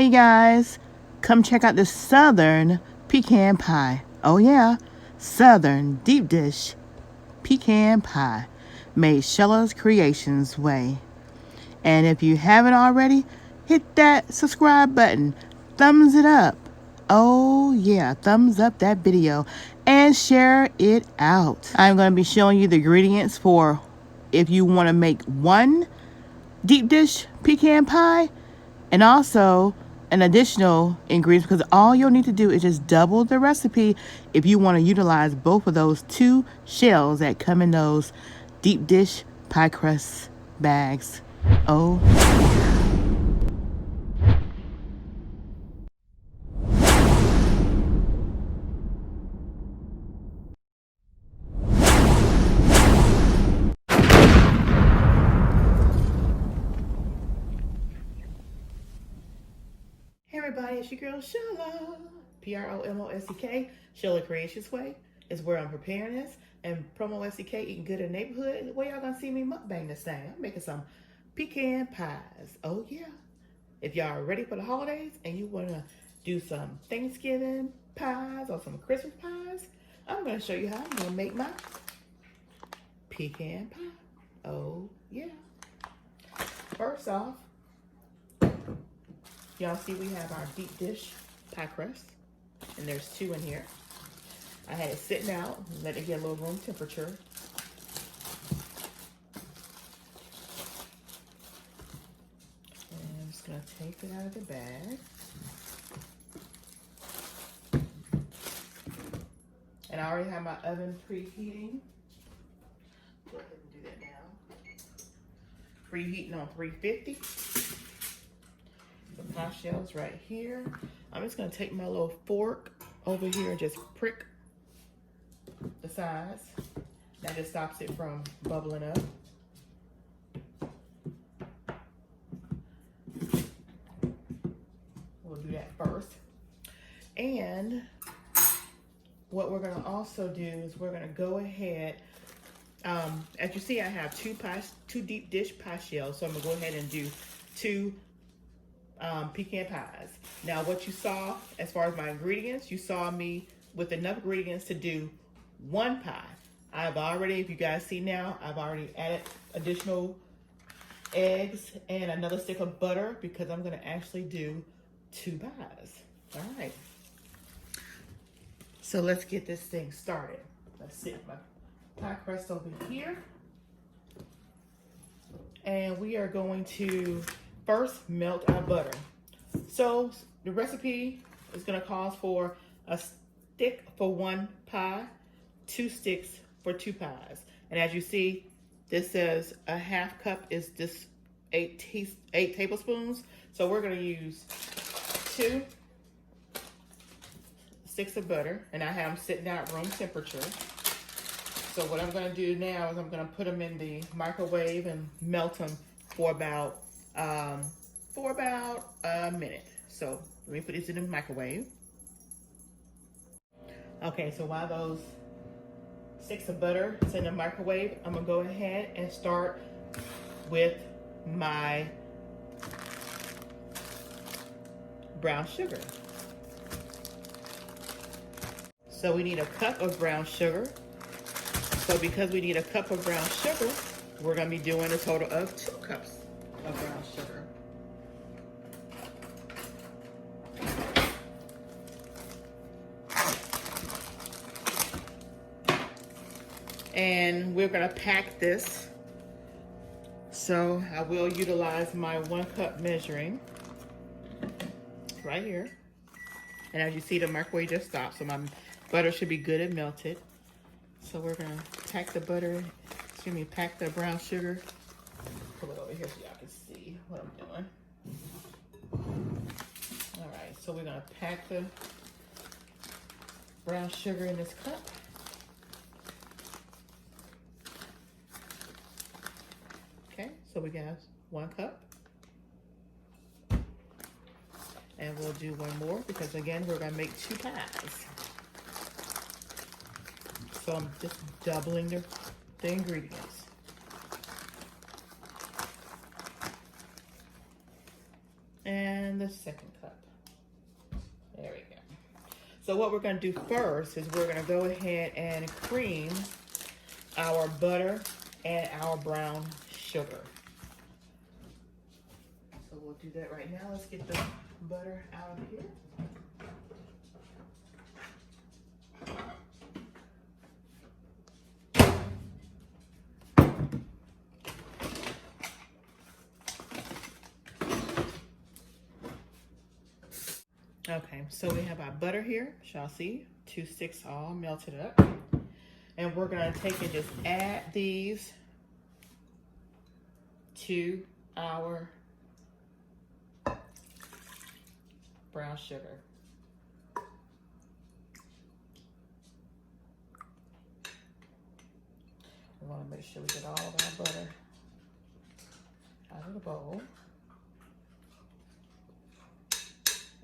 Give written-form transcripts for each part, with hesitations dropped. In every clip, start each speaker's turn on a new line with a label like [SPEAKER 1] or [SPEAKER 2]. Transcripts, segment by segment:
[SPEAKER 1] Hey guys, come check out the Southern pecan pie. Oh yeah, Southern deep dish pecan pie made Shella's Creations way. And if you haven't already, hit that subscribe button, thumbs it up. Oh yeah, thumbs up that video and share it out. I'm going to be showing you the ingredients for if you want to make one deep dish pecan pie and also an additional ingredient, because all you'll need to do is just double the recipe if you want to utilize both of those two shells that come in those deep dish pie crust bags. Oh Hey everybody, it's your girl Shella. PromoSTK, Shella Creations Way is where I'm preparing this. And PromoSTK, eating good in the neighborhood. Where y'all gonna see me mukbang this thing? I'm making some pecan pies. Oh yeah. If y'all are ready for the holidays and you wanna do some Thanksgiving pies or some Christmas pies, I'm gonna show you how I'm gonna make my pecan pie. Oh yeah. First off, y'all see we have our deep dish pie crust, and there's two in here. I had it sitting out, let it get a little room temperature. And I'm just gonna take it out of the bag. And I already have my oven preheating. Go ahead and do that now. Preheating on 350. The pie shells right here. I'm just gonna take my little fork over here and just prick the sides. That just stops it from bubbling up. We'll do that first. And what we're gonna also do is we're gonna go ahead, as you see, I have two deep dish pie shells, so I'm gonna go ahead and do two pecan pies. Now what you saw as far as my ingredients, you saw me with enough ingredients to do one pie. I've already, if you guys see now, I've already added additional eggs and another stick of butter because I'm gonna actually do two pies. All right. So let's get this thing started. Let's sit my pie crust over here. And we are going to first melt our butter. So the recipe is going to call for a stick for one pie, 2 sticks for 2 pies. And as you see, this says a half cup is this 8 tablespoons. So we're going to use 2 sticks of butter, and I have them sitting out at room temperature. So what I'm going to do now is I'm going to put them in the microwave and melt them for about a minute. So let me put these in the microwave. Okay, so while those sticks of butter is in the microwave, I'm gonna go ahead and start with my brown sugar. So we need a cup of brown sugar. So because we need a cup of brown sugar, we're gonna be doing a total of 2 cups of brown sugar. And we're gonna pack this. So I will utilize my 1 cup measuring right here. And as you see, the microwave just stopped, so my butter should be good and melted. So we're gonna pack the butter, pack the brown sugar. Pull it over here so y'all can see what I'm doing. All right, so we're gonna pack the brown sugar in this cup. Okay, so we got 1 cup. And we'll do 1 more because again, we're gonna make 2 pies. So I'm just doubling the ingredients. And the second cup. There we go. So what we're going to do first is we're going to go ahead and cream our butter and our brown sugar. So we'll do that right now. Let's get the butter out of here. Okay, so we have our butter here, shall see, 2 sticks all melted up. And we're gonna take and just add these to our brown sugar. We wanna make sure we get all of our butter out of the bowl.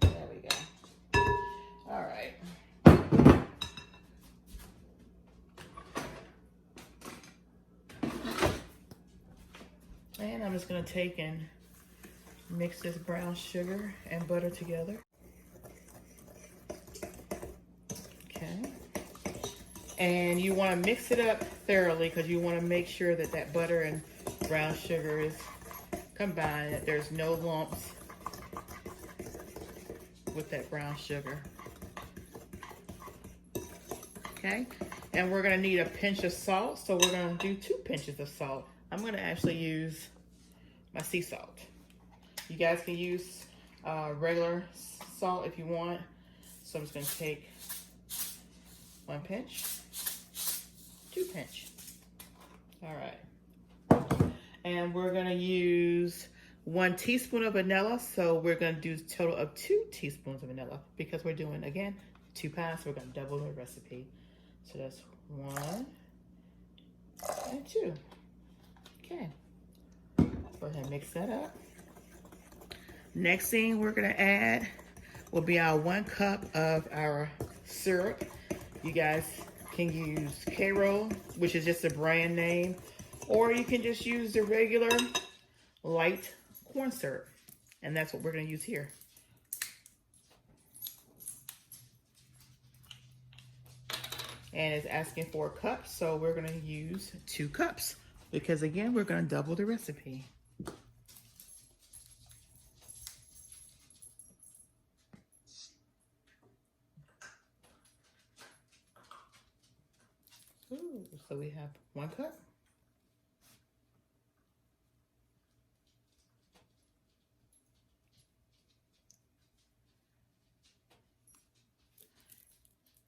[SPEAKER 1] There we go. All right. And I'm just gonna take and mix this brown sugar and butter together. Okay. And you wanna mix it up thoroughly because you wanna make sure that that butter and brown sugar is combined, that there's no lumps with that brown sugar. Okay, and we're gonna need a pinch of salt, so we're gonna do 2 pinches of salt. I'm gonna actually use my sea salt. You guys can use regular salt if you want. So I'm just gonna take 1 pinch, 2 pinch. All right, and we're gonna use 1 teaspoon of vanilla, so we're gonna do a total of 2 teaspoons of vanilla because we're doing, again, 2 pies, so we're gonna double the recipe. So that's 1 and 2. Okay, go ahead and mix that up. Next thing we're gonna add will be our 1 cup of our syrup. You guys can use Karo, which is just a brand name, or you can just use the regular light corn syrup, and that's what we're going to use here. And it's asking for a cup, so we're going to use 2 cups because, again, we're going to double the recipe. Ooh, so we have 1 cup.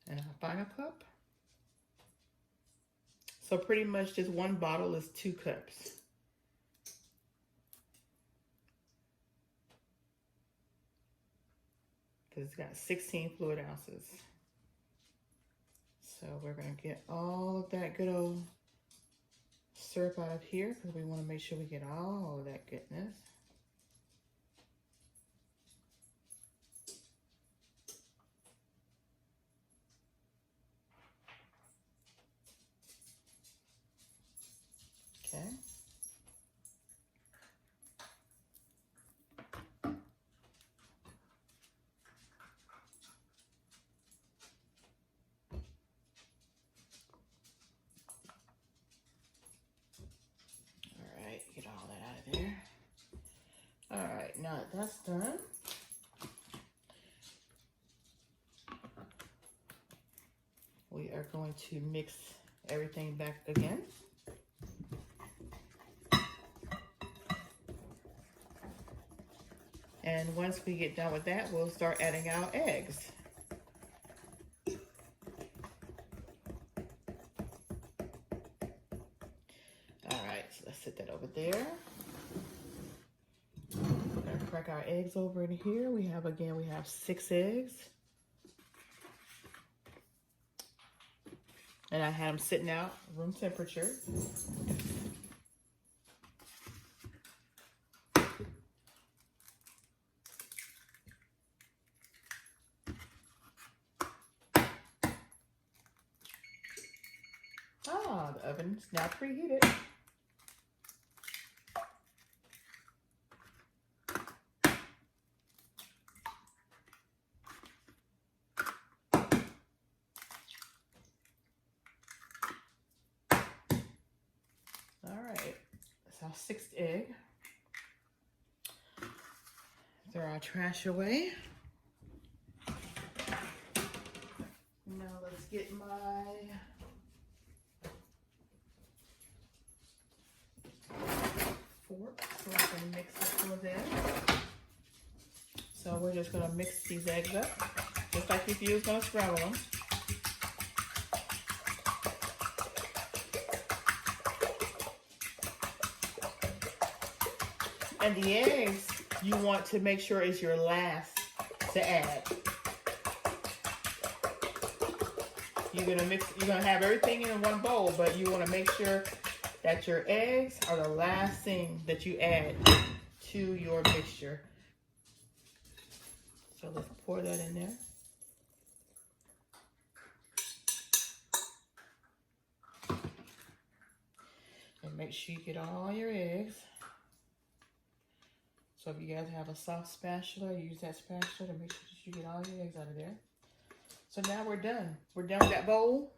[SPEAKER 1] And our final cup. So pretty much just 1 bottle is 2 cups. Because it's got 16 fluid ounces. So we're gonna get all of that good old syrup out of here because we wanna make sure we get all of that goodness. Okay. All right, get all that out of there. All right, now that that's done, we are going to mix everything back again. And once we get done with that, we'll start adding our eggs. All right, so let's set that over there. We're gonna crack our eggs over in here. We have 6 eggs. And I had them sitting out room temperature. Ah, the oven's now preheated. sixth egg. Throw our trash away. Now let's get my fork so I can mix up those eggs. So we're just going to mix these eggs up, just like if you was going to scramble them. And the eggs, you want to make sure is your last to add. You're gonna have everything in one bowl, but you want to make sure that your eggs are the last thing that you add to your mixture. So let's pour that in there. And make sure you get all your eggs. So if you guys have a soft spatula, use that spatula to make sure that you get all your eggs out of there. So now we're done. We're done with that bowl.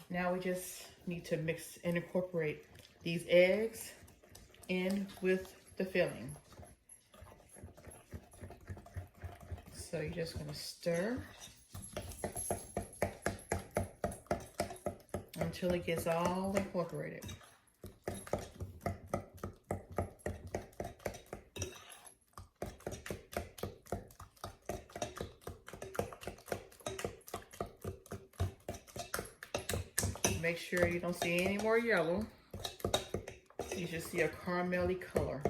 [SPEAKER 1] Now we just need to mix and incorporate these eggs in with the filling. So you're just gonna stir until it gets all incorporated. Make sure you don't see any more yellow. You should see a caramelly color,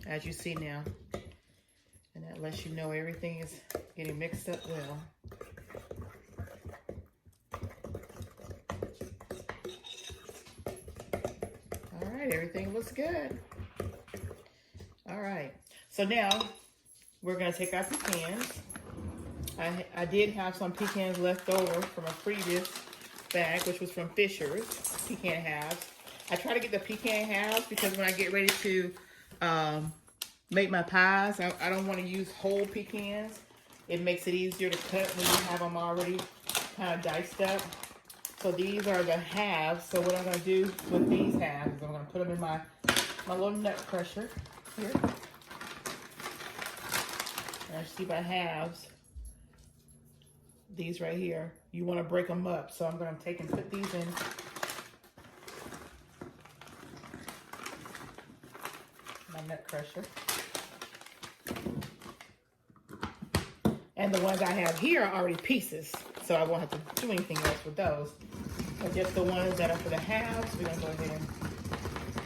[SPEAKER 1] as you see now. And that lets you know everything is getting mixed up well. All right, everything looks good. All right, so now we're gonna take our pecans. I did have some pecans left over from a previous bag, which was from Fisher's pecan halves. I try to get the pecan halves because when I get ready to make my pies, I don't want to use whole pecans. It makes it easier to cut when you have them already kind of diced up. So these are the halves. So what I'm going to do with these halves is I'm going to put them in my little nut crusher here. And I see my halves. These right here, you want to break them up. So I'm going to take and put these in my nut crusher. And the ones I have here are already pieces, so I won't have to do anything else with those. But just the ones that are for the halves, we're going to go ahead and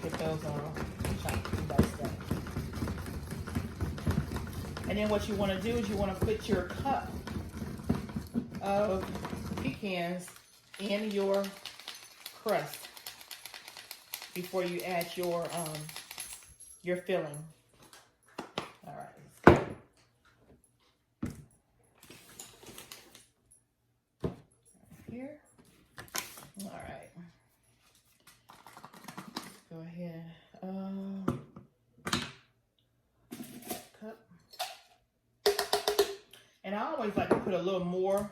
[SPEAKER 1] get those all chopped and diced up. And then what you want to do is you want to put your cup of pecans in your crust before you add your filling. All right, let's go. Here. All right. Let's go ahead. Cup. And I always like to put a little more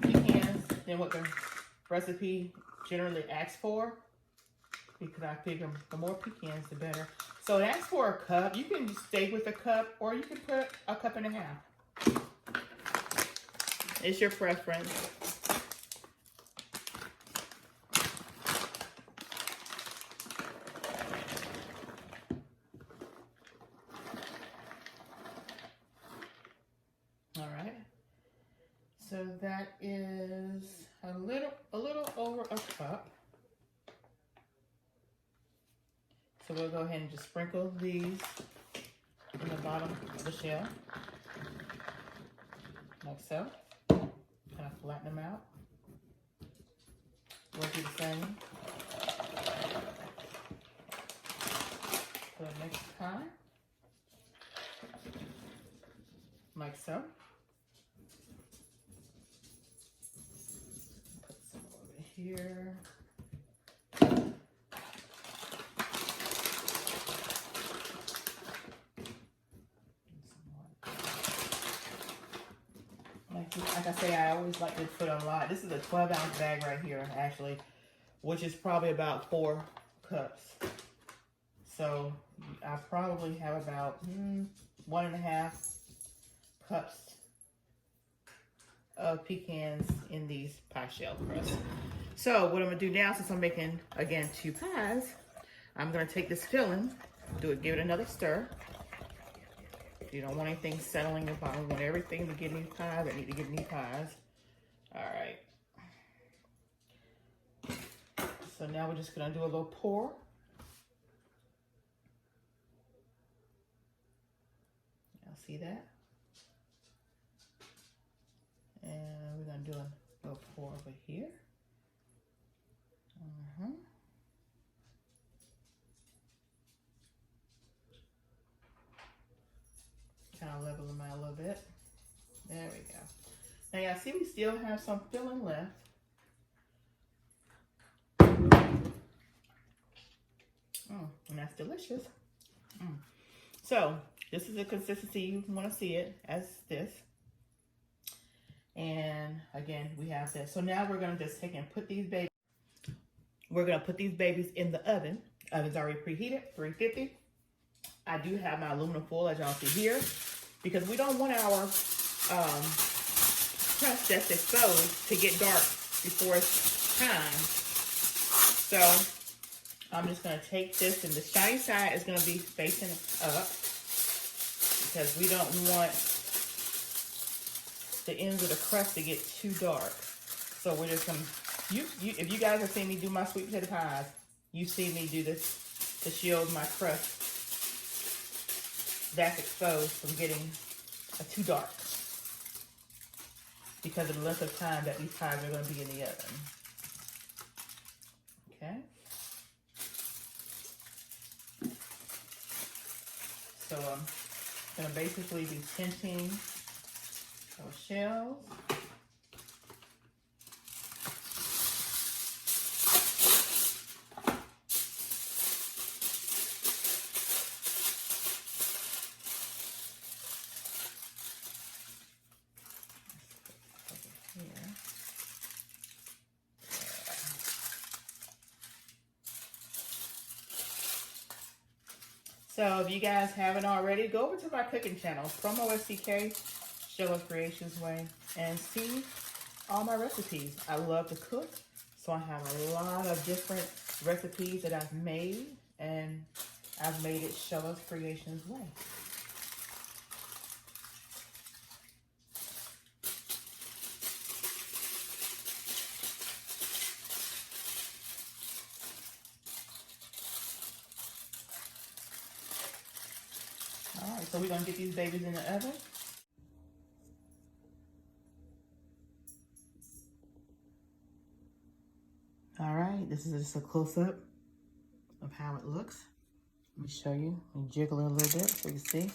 [SPEAKER 1] pecans than what the recipe generally asks for, because I figure the more pecans the better. So it asks for a cup. You can stay with a cup, or you can put a cup and a half. It's your preference. All right. So that is a little over a cup. So we'll go ahead and just sprinkle these in the bottom of the shell, like so. Kind of flatten them out. We'll do the same for the next time, like so. Put some over here. Like like I say, I always like to put a lot. This is a 12-ounce bag right here, actually, which is probably about 4 cups. So I probably have about 1.5 cups of pecans in these pie shell crusts. So what I'm gonna do now, since I'm making again 2 pies, I'm gonna take this filling, give it another stir. You don't want anything settling in the bottom. You want everything to get in these pies that need to get in these pies. All right. So now we're just gonna do a little pour. Y'all see that? And we're gonna do a little pour over here. Kind of level them out a little bit. There we go. Now y'all see we still have some filling left. And that's delicious. So this is the consistency you want to see it as this. And again, we have this. So now we're going to just take and put these babies. We're going to put these babies in the oven. Oven's already preheated, 350. I do have my aluminum foil, as y'all see here, because we don't want our crust that's exposed to get dark before it's time. So I'm just going to take this, and the shiny side is going to be facing up because we don't want the ends of the crust to get too dark. So we're just going to, if you guys have seen me do my sweet potato pies, you see me do this to shield my crust that's exposed from getting too dark because of the length of time that these pies are going to be in the oven. Okay. So I'm going to basically be tinting those shells. So if you guys haven't already, go over to my cooking channel, PromoSTK, Shella Creations Way, and see all my recipes. I love to cook, so I have a lot of different recipes that I've made, and I've made it Shella's Creations Way. All right, so we're gonna get these babies in the oven. All right, this is just a close-up of how it looks. Let me show you. Let me jiggle it a little bit so you see.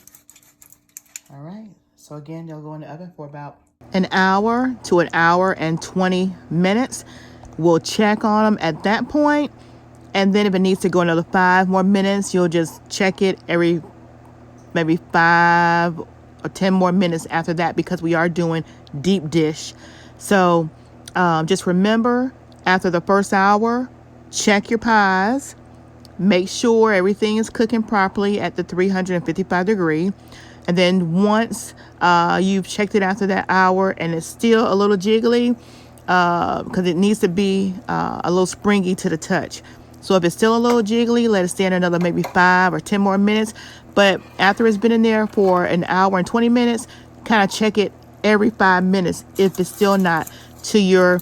[SPEAKER 1] All right, so again, they'll go in the oven for about an hour to an hour and 20 minutes. We'll check on them at that point, and then if it needs to go another 5 more minutes, you'll just check it every maybe 5 or 10 more minutes after that, because we are doing deep dish. So just remember, after the first hour, check your pies. Make sure everything is cooking properly at the 355 degree. And then once you've checked it after that hour and it's still a little jiggly, because it needs to be a little springy to the touch. So if it's still a little jiggly, let it stand another maybe 5 or 10 more minutes. But after it's been in there for an hour and 20 minutes, kind of check it every 5 minutes if it's still not to your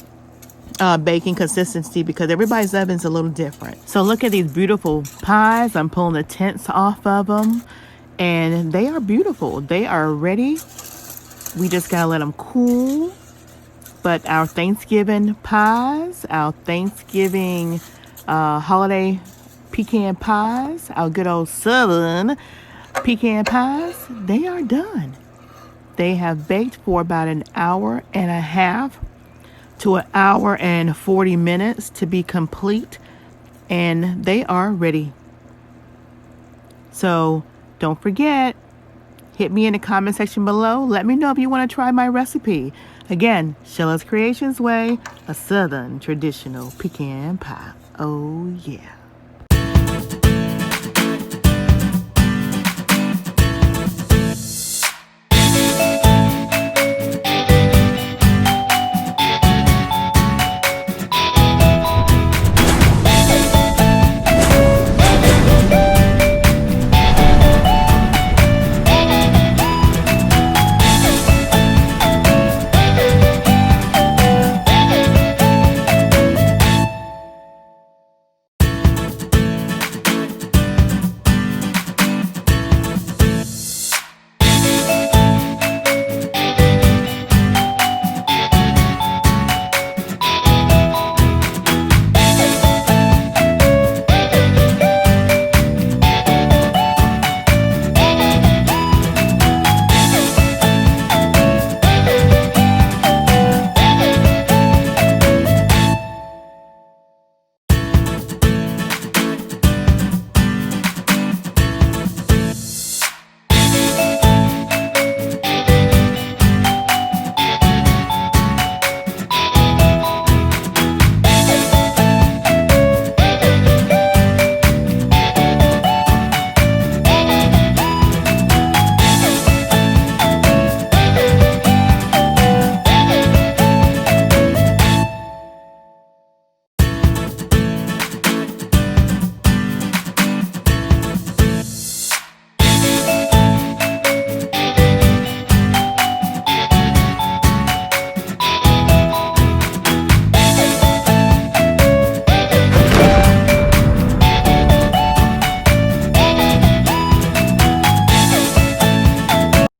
[SPEAKER 1] baking consistency, because everybody's oven's a little different. So look at these beautiful pies. I'm pulling the tents off of them, and they are beautiful. They are ready. We just gotta let them cool. But our Thanksgiving pies, our Thanksgiving holiday pecan pies, our good old southern pecan pies, they are done. They have baked for about an hour and a half to an hour and 40 minutes to be complete, and they are ready. So don't forget, Hit me in the comment section below. Let me know if you want to try my recipe. Again, Shella's Creations Way, a Southern traditional pecan pie. Oh yeah.